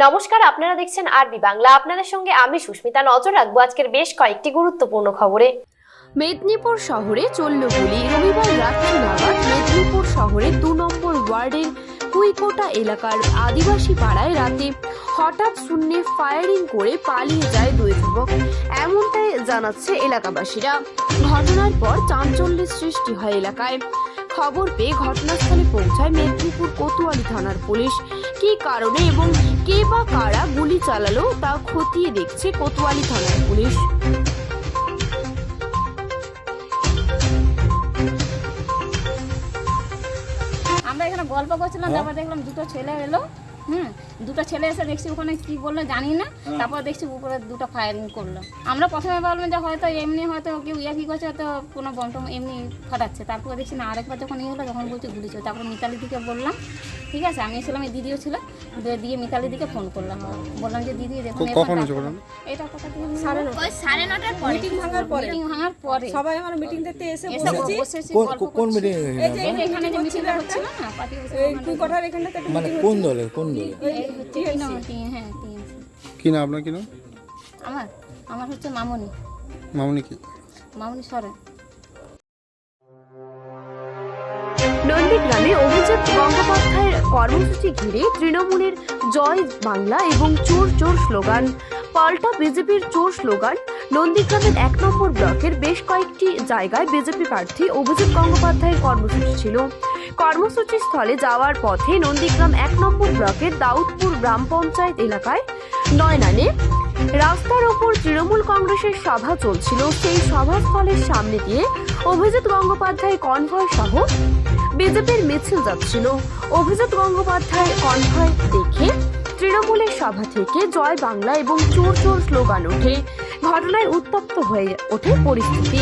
নমস্কার, আপনারা দেখছেন আরবি বাংলা। আপনাদের সঙ্গে আমি সুস্মিতা। নজর রাখবো আজকের বেশ কয়েকটি গুরুত্বপূর্ণ খবরে। মেদিনীপুর শহরে চলল গুলি। রবিবার রাত্রি নাগাদ মেদিনীপুর শহরের 2 নম্বর ওয়ার্ডের কুইকোটা এলাকার আদিবাসী পাড়ায় রাতে হঠাৎ শূন্যে ফায়ারিং করে পালিয়ে যায় 2 যুবক, এমনটাই জানাচ্ছে এলাকাবাসীরা। ঘটনার পর চাঞ্চল্যের সৃষ্টি হয় এলাকায়। খবর পেয়ে ঘটনাস্থলে পৌঁছায় মেদিনীপুর কোতোয়ালি থানার পুলিশ। কী কারণে এবং কে বা কারা গুলি চালালো তা খতিয়ে দেখছে কোতোয়ালি থানার পুলিশ। আমরা এখানে গল্প করছিলাম, তারপর দেখলাম দুটো ছেলে এলো। দুটো ছেলে এসে দেখছি ওখানে কি বললো জানি না, তারপর দেখছি উপরে দুটো ফায়ারিং করলো। আমরা প্রথমে ভাবলাম যে হয়তো এমনি হয়তো কেউ কি করছে, হয়তো কোনো বন্টম এমনি ফাটাচ্ছে। তারপরে দেখছি না, আরেকবার যখন হলো তখন বলছে গুলি চলছে। তারপর মিতালি দিকে বললাম, ঠিক আছে আমি এসেছিলাম, এই দিদিও ছিল, দিয়ে মিতালি দিকে ফোন করলাম, বললাম যে দিদি দেখুন এটা কথা থেকে 9:30 পরে মিটিং ভাঙার পরে সবাই আমার মিটিং দেখতে এসে বসেছি। কোন মিটিং? এখানে যে মিটিং হচ্ছিল না পার্টি কুইকোটার এখানটাতে মানে কোন দলে? হ্যাঁ কি না আপনার? কি নাম? আমার হচ্ছে মামনি। মামনি কি? মামনি সরেন। নন্দীগ্রামে অভিজিৎ গঙ্গোপাধ্যায়ের কর্মসূচি ঘিরে তৃণমূলের জয় বাংলা এবং চোর চোর স্লোগান পাল্টা বিজেপির চোর স্লোগান। নন্দীগ্রামের 1 নম্বর ব্লকের বেশ কয়েকটি জায়গায় বিজেপি প্রার্থী অভিজিৎ গঙ্গোপাধ্যায়ের কর্মসূচি ছিল। কর্মসূচি স্থলে যাওয়ার পথে নন্দীগ্রাম 1 নম্বর ব্লকের দাউদপুর গ্রাম পঞ্চায়েত এলাকায় নয়নানে রাস্তার ওপর তৃণমূল কংগ্রেসের সভা চলছিল। সেই সভাস্থলের সামনে দিয়ে অভিজিৎ গঙ্গোপাধ্যায় কনভয় সহ বিজেপির মিছিল যাচ্ছিল। অভিজিৎ গঙ্গোপাধ্যায় কনভয় দেখে তৃণমূলের সভা থেকে জয় বাংলা এবং চোর চোর স্লোগান ওঠে। ঘটনায় উত্তপ্ত হয়ে ওঠে পরিস্থিতি।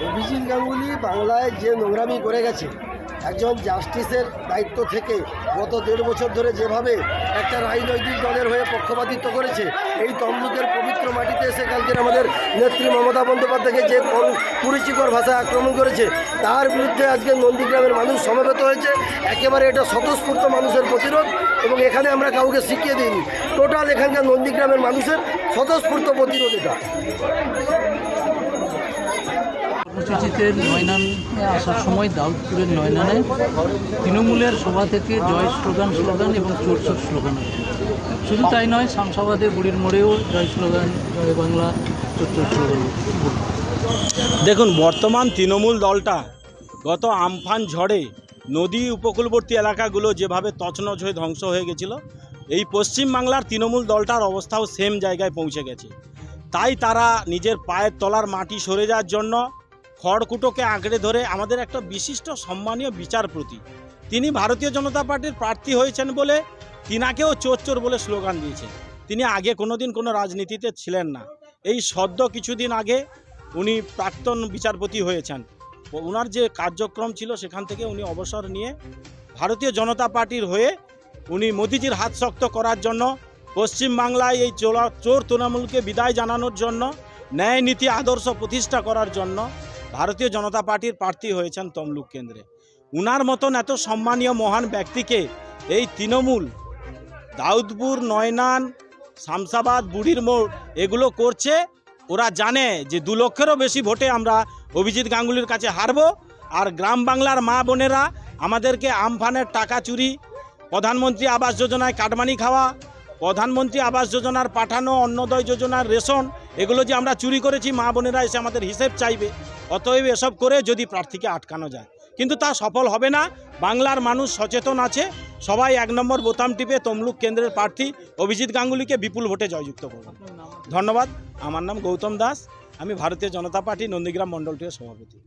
অভিজিৎ গাঙ্গুলি বাংলায় যে নোংরামি করে গেছে, একজন জাস্টিসের দায়িত্ব থেকে গত 1.5 বছর ধরে যেভাবে একটা রাজনৈতিক দলের হয়ে পক্ষপাতিত্ব করেছে, এই তমলুকের পবিত্র মাটিতে এসে কালকের আমাদের নেত্রী মমতা বন্দ্যোপাধ্যায়কে যে কুরুচিকর ভাষায় আক্রমণ করেছে, তার বিরুদ্ধে আজকে নন্দীগ্রামের মানুষ সমবেত হয়েছে। একেবারে এটা স্বতঃস্ফূর্ত মানুষের প্রতিরোধ, এবং এখানে আমরা কাউকে শিখিয়ে দিইনি, টোটাল এখানকার নন্দীগ্রামের মানুষের স্বতঃস্ফূর্ত প্রতিরোধ এটা। কর্মসূচিতে নয়নানে আসার সময় দাউদপুরের নয়নানে তৃণমূলের সভা থেকে জয় স্লোগান এবং চোর চোর স্লোগান। শুধু তাই নয়, শামসাবাদের বুড়ির মোড়েও জয় স্লোগান, জয় বাংলা, চোর চোর স্লোগান। দেখুন, বর্তমান তৃণমূল দলটা গত আমফান ঝড়ে নদী উপকূলবর্তী এলাকাগুলো যেভাবে তছনছ হয়ে ধ্বংস হয়ে গেছিল, এই পশ্চিমবাংলার তৃণমূল দলটার অবস্থাও সেম জায়গায় পৌঁছে গেছে। তাই তারা নিজের পায়ের তলার মাটি সরে যাওয়ার জন্য খড়কুটোকে আঁকড়ে ধরে আমাদের একটা বিশিষ্ট সম্মানীয় বিচারপতি, তিনি ভারতীয় জনতা পার্টির প্রার্থী হয়েছেন বলে তিনাকেও চোর চোর বলে স্লোগান দিয়েছেন। তিনি আগে কোনোদিন কোনো রাজনীতিতে ছিলেন না, এই সদ্য কিছুদিন আগে উনি প্রাক্তন বিচারপতি হয়েছেন। ওনার যে কার্যক্রম ছিল সেখান থেকে উনি অবসর নিয়ে ভারতীয় জনতা পার্টির হয়ে উনি মোদিজির হাত শক্ত করার জন্য, পশ্চিমবাংলায় এই চোর তৃণমূলকে বিদায় জানানোর জন্য, ন্যায় নীতি আদর্শ প্রতিষ্ঠা করার জন্য ভারতীয় জনতা পার্টির প্রার্থী হয়েছেন তমলুক কেন্দ্রে। উনার মতন এত সম্মানীয় মহান ব্যক্তিকে এই তৃণমূল দাউদপুর, নয়নান, শামসাবাদ, বুড়ির মোড় এগুলো করছে। ওরা জানে যে 2 লক্ষেরও বেশি ভোটে আমরা অভিজিৎ গাঙ্গুলির কাছে হারব। আর গ্রাম বাংলার মা বোনেরা আমাদেরকে আমফানের টাকা চুরি, প্রধানমন্ত্রী আবাস যোজনায় কাটমানি খাওয়া, প্রধানমন্ত্রী আবাস যোজনার পাঠানো অন্নদয় যোজনার রেশন, এগুলো যে আমরা চুরি করেছি, মা বোনেরা এসে আমাদের হিসেব চাইবে। অতএব এসব করে যদি প্রার্থীকে আটকানো যায়, কিন্তু তা সফল হবে না। বাংলার মানুষ সচেতন আছে, সবাই 1 নম্বর বোতাম টিপে তমলুক কেন্দ্রের প্রার্থী অভিজিৎ গাঙ্গুলিকে বিপুল ভোটে জয়যুক্ত করবেন। ধন্যবাদ। আমার নাম গৌতম দাস, আমি ভারতীয় জনতা পার্টি নন্দীগ্রাম মণ্ডলটির সভাপতি।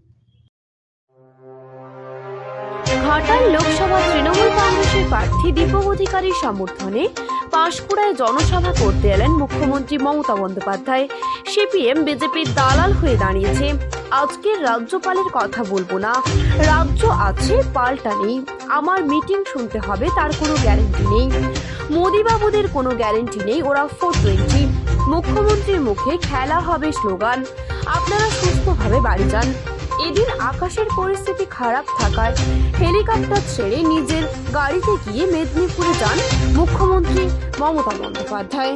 ঘাটাল লোকসভা তৃণমূল কংগ্রেসের প্রার্থী দীপক অধিকারীর সমর্থনে পাঁশকুড়ায় জনসভা করতে এলেন মুখ্যমন্ত্রী মমতা বন্দ্যোপাধ্যায়। সিপিএম বিজেপির দালাল হয়ে দাঁড়িয়েছে। আজকের রাজ্যপালের কথা বলবো না, রাজ্য আছে পাল্টা নেই, আমার মিটিং শুনতে হবে তার কোনো গ্যারেন্টি নেই, মোদিবাবুদের কোনো গ্যারেন্টি নেই, ওরা 420, মুখ্যমন্ত্রীর মুখে খেলা হবে স্লোগান, আপনারা সুস্থভাবে বাড়ি যান। এদিন আকাশের পরিস্থিতি খারাপ থাকায় হেলিকপ্টার ছেড়ে নিজের গাড়িতে গিয়ে মেদিনীপুরে যান মুখ্যমন্ত্রী মমতা বন্দ্যোপাধ্যায়।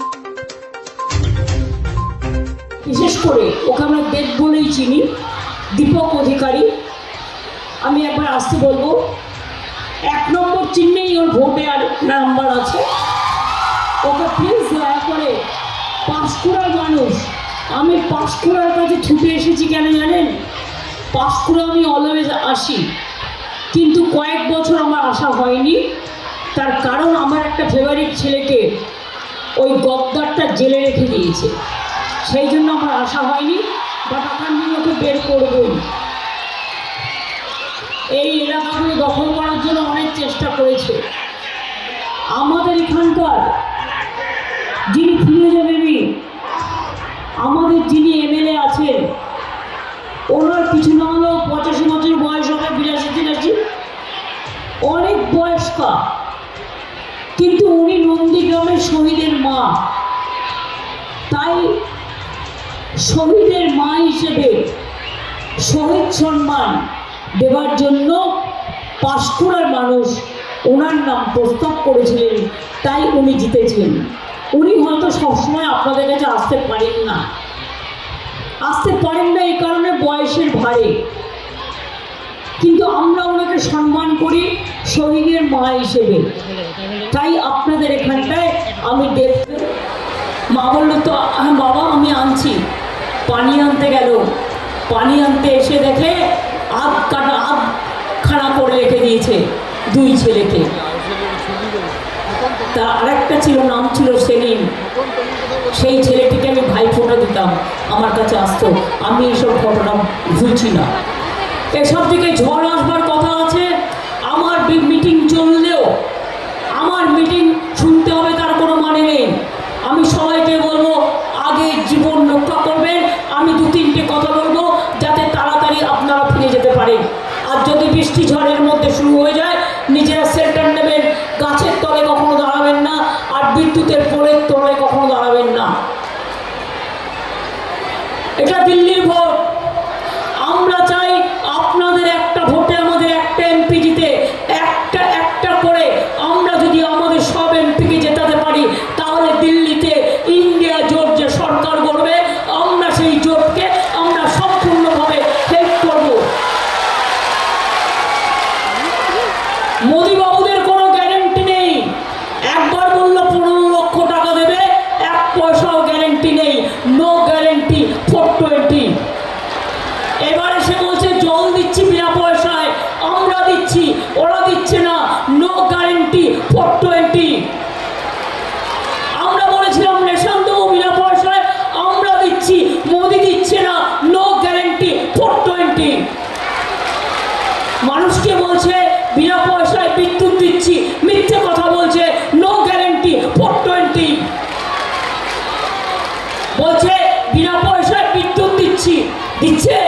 বিশেষ করে ওকে আমরা দেব বলেই চিনি, দীপক অধিকারী। আমি একবার আসতে বলবো, 1 নম্বর চিহ্নেই ওর ভোটে আর নাম্বার আছে। ওকে প্লিজ দয়া করে, পাঁশকুড়ার মানুষ, আমি পাঁশকুড়ার কাছে ছুটে এসেছি কেন জানেন? পাঁশকুড়া আমি অলওয়েজ আসি, কিন্তু কয়েক বছর আমার আসা হয়নি। তার কারণ আমার একটা ফেভারিট ছেলেকে ওই গদ্দারটা জেলে রেখে দিয়েছে, সেই জন্য আমার আসা হয়নি। বাট আমি ওকে বের করবই। এই এলাকাগুলো দখল করার জন্য অনেক চেষ্টা করেছে। আমাদের এখানকার যিনি ফিরে যাবেনি, আমাদের যিনি এমএলএ আছেন, ওনার কিছু না হলেও 85 বছর বয়স হবে, 82-83, অনেক বয়স্কা, কিন্তু উনি নন্দীগ্রামের শহীদের মা। তাই শহীদের মা হিসেবে শহীদ সম্মান দেওয়ার জন্য পাঁশকুড়ার মানুষ ওনার নাম প্রস্তাব করেছিলেন, তাই উনি জিতেছেন। উনি হয়তো সবসময় আপনাদের কাছে আসতে পারেন না, এই কারণে বয়সের ভারে, কিন্তু আমরা ওনাকে সম্মান করি শহীদের মা হিসেবে। তাই আপনাদের এখানটায় আমি দেখতে, মা বললো তো হ্যাঁ বাবা আমি আনছি। পানি আনতে গেল, পানি আনতে এসে দেখে আধখানা করে রেখে দিয়েছে 2 ছেলেকে। তা আরেকটা ছিল, নাম ছিল সেলিম, সেই ছেলেটিকে আমি ভাইফোঁটা দিতাম, আমার কাছে আসতো। আমি এইসব ঘটনা ভুলছি না। এসব থেকে ঝড় আসবার কথা আছে। আমার মিটিং চললেও আমার মিটিং শুনতে হবে তার কোনো মানে নেই। আমি সবাইকে বলবো আগে জীবন রক্ষা করবেন। আমি 2-3টে কথা বলবো যাতে তাড়াতাড়ি আপনারা ফিরে যেতে পারেন। আর যদি বৃষ্টি ঝড়ের মধ্যে শুরু হয়ে যায়, নিজেরা শেল্টার নেবেন, গাছের তলে কখনো দাঁড়াবেন না, আর বিদ্যুতের পোলের তলায় কখনো দাঁড়াবেন না। এটা দিল্লির ভোট। আমরা চাই আপনাদের একটা ভোটে আমাদের একটা এমপি জিতে, একটা করে আমরা যদি আমাদের সব এমপিকে জেতাতে পারি, তাহলে দিল্লিতে ইন্ডিয়া জোট যে সরকার গড়বে, আমরা সেই জোটকে আমরা সম্পূর্ণভাবে হেল্প করব। মোদিবাবুদের কোনো গ্যারেন্টি নেই। একবার বললো 15 লক্ষ টাকা দেবে, 1 পয়সাও গ্যারেন্টি নেই। No guarantee 420। এবারে সে বলছে জল দিচ্ছি বিনা পয়সায়, আমরা দিচ্ছি, ওরা দিচ্ছে না। No guarantee 420। আমরা বলেছিলাম রেশন দেবো বিনা পয়সায়, আমরা দিচ্ছি, মোদি দিচ্ছে না। No guarantee 420। মানুষকে বলছে বিনা পয়সায় বিদ্যুৎ দিচ্ছি, মিথ্যে কথা বলছে। No guarantee 420। বলছে বিনা পয়সায় বিদ্যুৎ দিচ্ছি, দিচ্ছে।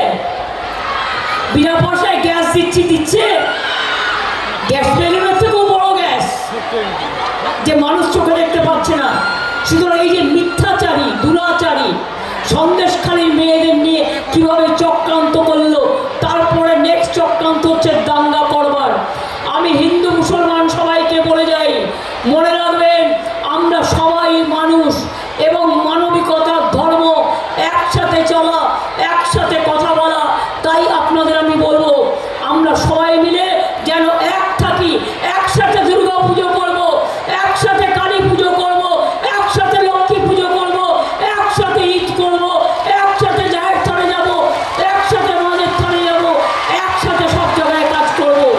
বিনা পয়সায় গ্যাস দিচ্ছে। গ্যাস বেলুনের থেকেও বড় গ্যাস, যে মানুষ চোখে দেখতে পাচ্ছে না। সুতরাং এই যে মিথ্যাচারী, দুরাচারী, সন্দেশখালীর মেয়েদের নিয়ে কিভাবে চক্রান্ত করলো, তারপরে নেক্সট চক্রান্ত হচ্ছে দাঙ্গা করবার। আমি হিন্দু মুসলমান সবাইকে বলে যাই, মনে রাখবেন আমরা সবাই মানুষ, এবং মানবিকতার ধর্ম, একসাথে চলা, একসাথে কথা বলা। তাই আপনাদের আমি বলবো আমরা সবাই মিলে যেন এক থাকি, একসাথে দুর্গা পুজো করবো, একসাথে কালী পুজো করবো, একসাথে লক্ষ্মী পুজো করবো, একসাথে ঈদ করবো, একসাথে জাহের থানে যাবো, একসাথে মাঝের থানে যাবো, একসাথে সব জায়গায় কাজ করবো।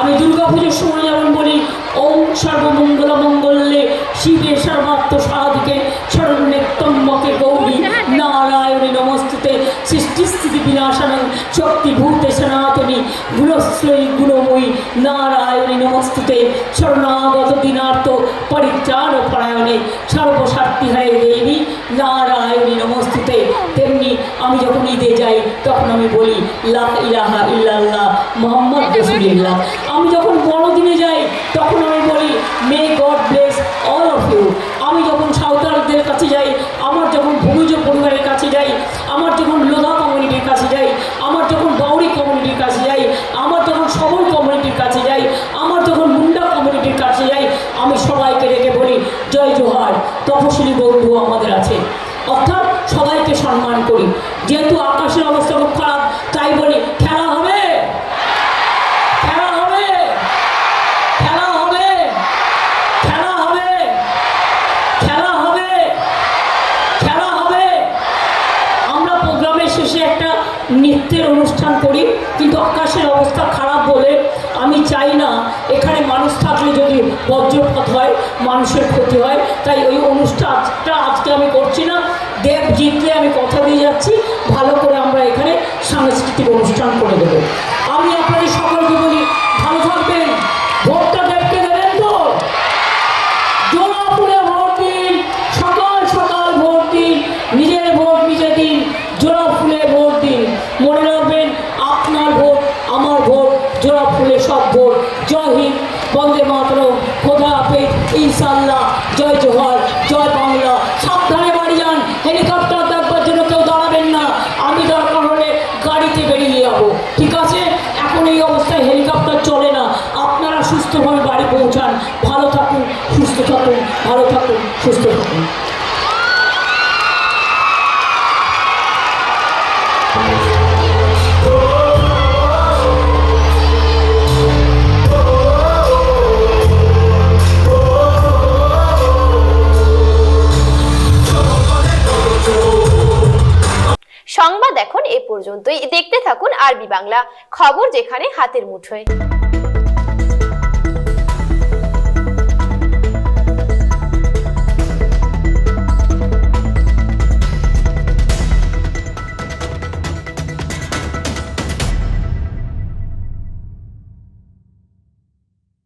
আমি দুর্গা পুজোর সময় যেমন বলি ওম সর্বমঙ্গল মঙ্গলে শিবে সর্বাত্ম সাধিকে শরণ্যেত্তম্বকে গৌরী নারায়ণী নমস্তুতে সৃষ্টিস্থিতি বিনাশানং শক্তিভূতে সনাতনী গুণশ্রয়ী গুণময়ী নারায়ণী নমস্তুতে শরণাগত দিনার্থ পরিত্রাণ ও পরায়ণে সর্বস্বার্থিহারে দেবী নারায়ণী নমস্তুতে। তেমনি আমি যখন ঈদে যাই তখন আমি বলি লা ইলাহা ইল্লাল্লাহ মুহাম্মদ রাসূলুল্লাহ। আমি যখন বড়দিনে যাই তখন আমি বলি may God bless all of you. আমি যখন সাঁওতালদের কাছে যাই, আমার যখন ভূমিজ পরিবারের কাছে যাই, আমার যখন লোধা কমিউনিটির কাছে যাই, আমার যখন বাউরি কমিউনিটির কাছে যাই, আমার যখন সবল কমিউনিটির কাছে যাই, আমার যখন মুন্ডা কমিউনিটির কাছে যাই, আমি সবাইকে রেখে বলি জয় জোহার, তপশিলি বন্ধু আমাদের আছে। অর্থাৎ সবাইকে সম্মান করি। যেহেতু আকাশের অবস্থা খুব খারাপ, তাই বলি খেলা হবে, খেলা হবে, খেলা হবে, খেলা হবে, খেলা হবে, খেলা হবে। আমরা প্রোগ্রামের শেষে একটা নৃত্যের অনুষ্ঠান করি, কিন্তু আকাশের অবস্থা খারাপ বলে আমি চাই না এখানে মানুষ থাকলে যদি বজ্রপাত হয়, মানুষের ক্ষতি হয়। তাই ওই অনুষ্ঠানটা আজকে আমি করছি না। দেব জিতলে আমি কথা দিয়ে যাচ্ছি, ভালো করে আমরা এখানে সাংস্কৃতিক অনুষ্ঠান করে দেবো। আমি আপনাদের সকলকে বলি ভালো থাকবেন, ভোটটা দেবকে দেবেন তো? জোড়া ফুলে ভোট দিন, সকাল সকাল ভোট দিন, নিজের ভোট নিজে দিন, জোড়া ফুলে ভোট দিন। মনে রাখবেন আপনার ভোট আমার ভোট, জোড়া ফুলে সব ভোট। জয় হিন্দ, বন্দে মাতরম, খোদা হাফেজ, ইনশাআল্লাহ, জয় জোহার, জয় বাংলা। সাবধানে বাড়ি যান, হেলিকপ্টার দেখবার জন্য কেউ দাঁড়াবেন না। আমি দরকার হলে গাড়িতে বেরিয়ে যাবো, ঠিক আছে? এখন এই অবস্থায় হেলিকপ্টার চলে না। আপনারা সুস্থভাবে বাড়ি পৌঁছান। ভালো থাকুন, সুস্থ থাকুন, ভালো থাকুন, সুস্থ থাকুন। সংবাদ এখন এ পর্যন্তই। দেখতে থাকুন আরবি বাংলা, খবর যেখানে হাতের মুঠোয়।